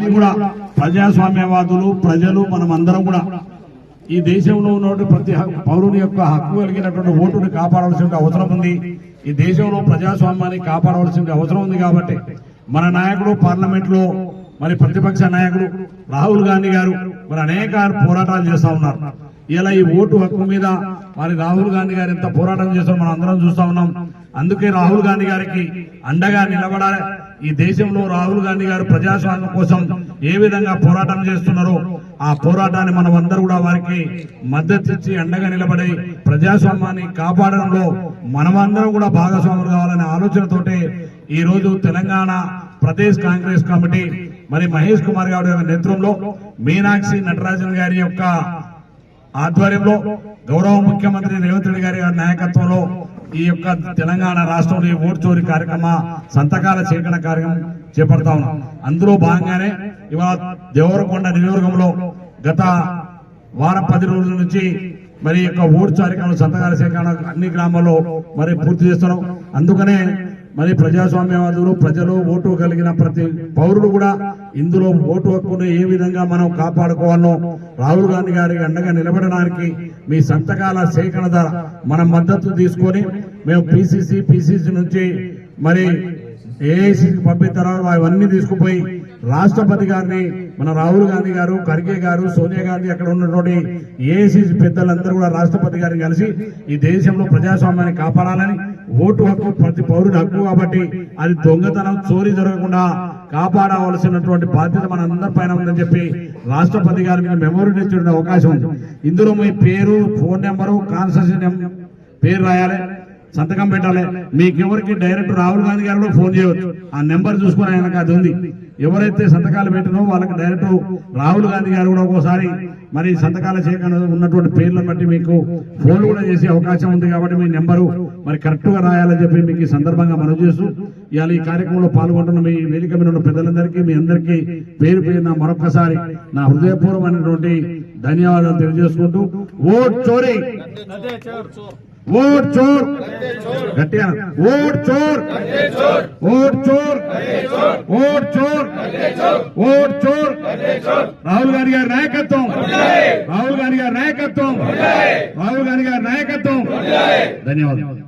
ఇవన్నీ కూడా ప్రజాస్వామ్యవాదులు ప్రజలు మనం అందరం కూడా ఈ దేశంలో ఉన్న ప్రతి పౌరుని యొక్క హక్కు కలిగినటువంటి ఓటుని కాపాడవలసిన అవసరం ఉంది. ఈ దేశంలో ప్రజాస్వామ్యాన్ని కాపాడవలసిన అవసరం ఉంది. కాబట్టి మన నాయకుడు పార్లమెంట్ లో మరి ప్రతిపక్ష నాయకుడు రాహుల్ గాంధీ గారు మరి అనేక పోరాటాలు చేస్తా ఉన్నారు. ఇలా ఈ ఓటు హక్కు మీద మరి రాహుల్ గాంధీ గారు ఎంత పోరాటం చేస్తారో మనం అందరం చూస్తా ఉన్నాం. అందుకే రాహుల్ గాంధీ గారికి అండగా నిలబడాలి. ఈ దేశంలో రాహుల్ గాంధీ గారు ప్రజాస్వామ్యం కోసం ఏ విధంగా పోరాటం చేస్తున్నారో ఆ పోరాటాన్ని మనం అందరూ కూడా వారికి మద్దతు ఇచ్చి అండగా నిలబడి ప్రజాస్వామ్యాన్ని కాపాడడంలో మనమందరం కూడా భాగస్వాములు కావాలనే ఆలోచనతోటే ఈ రోజు తెలంగాణ ప్రదేశ్ కాంగ్రెస్ కమిటీ మరి మహేష్ కుమార్ గారి యొక్క నేతృత్వంలో మీనాక్షి నటరాజన్ గారి యొక్క ఆధ్వర్యంలో గౌరవ ముఖ్యమంత్రి రేవంత్ రెడ్డి గారి నాయకత్వంలో ఈ యొక్క తెలంగాణ రాష్ట్రంలో ఈ ఓటు చోరీ కార్యక్రమ సంతకాల సేకరణ కార్యక్రమం చేపడతా ఉన్నాం. అందులో భాగంగానే ఇవాళ దేవరకొండ నియోజకవర్గంలో గత వారం 10 రోజుల నుంచి మరి యొక్క ఓటు కార్యక్రమం సంతకాల సేకరణ అన్ని గ్రామాల్లో మరి పూర్తి చేస్తున్నాం. అందుకనే మరి ప్రజాస్వామ్యవాదులు ప్రజలు ఓటు కలిగిన ప్రతి పౌరుడు కూడా ఇందులో ఓటు హక్కును ఏ విధంగా మనం కాపాడుకోవాలో రాహుల్ గాంధీ గారికి అండగా నిలబడడానికి మీ సంతకాల సేకరణ ద్వారా మనం మద్దతు తీసుకొని మేము పిసిసి నుంచి మరి ఏఐసికి పంపిస్తారు. అవన్నీ తీసుకుపోయి రాష్ట్రపతి గారిని మన రాహుల్ గాంధీ గారు ఖర్గే గారు సోనియా గాంధీ అక్కడ ఉన్నటువంటి ఏఐసిసి పెద్దలందరూ కూడా రాష్ట్రపతి గారిని కలిసి ఈ దేశంలో ప్రజాస్వామ్యాన్ని కాపాడాలని ఓటు హక్కు ప్రతి పౌరుడి హక్కు కాబట్టి అది దొంగతనం చోరీ జరగకుండా కాపాడవలసినటువంటి బాధ్యత మన అందరి పైన ఉందని చెప్పి రాష్ట్రపతి గారు మీకు మెమోరీ ఇచ్చే అవకాశం ఉంది. ఇందులో మీ పేరు ఫోన్ నెంబరు కాన్స్టిట్యూషన్ పేరు రాయాలి, సంతకం పెట్టాలి. మీకెవరికి డైరెక్ట్ రాహుల్ గాంధీ గారు ఫోన్ చేయవచ్చు. ఆ నెంబర్ చూసుకుని ఆయనకు అది ఉంది. ఎవరైతే సంతకాలు పెట్టినో వాళ్ళకి డైరెక్ట్ రాహుల్ గాంధీ గారు కూడా ఒక్కోసారి మరి సంతకాల సేకరణ ఉన్నటువంటి పేర్లను బట్టి మీకు ఫోన్ కూడా చేసే అవకాశం ఉంది. కాబట్టి మీ నెంబరు మరి కరెక్ట్ గా రాయాలని చెప్పి మీకు ఈ సందర్భంగా మనం చేస్తూ ఇవాళ ఈ కార్యక్రమంలో పాల్గొంటున్న మీ వేదిక మీద ఉన్న పెద్దలందరికీ మీ అందరికీ పేరు పేరున మరొకసారి నా హృదయపూర్వమైనటువంటి ధన్యవాదాలు తెలియజేసుకుంటూ ఓట్ చోరీ ఓట్ చోర్ గట్టిగా ఓట్ చోర్ ఓట్ చోర్ ఓట్ చోర్ ఓట్ చోర్ రాహుల్ గాంధీ గారి నాయకత్వం రాహుల్ గాంధీ గారి నాయకత్వం రాహుల్ గాంధీ గారి నాయకత్వం ధన్యవాదాలు.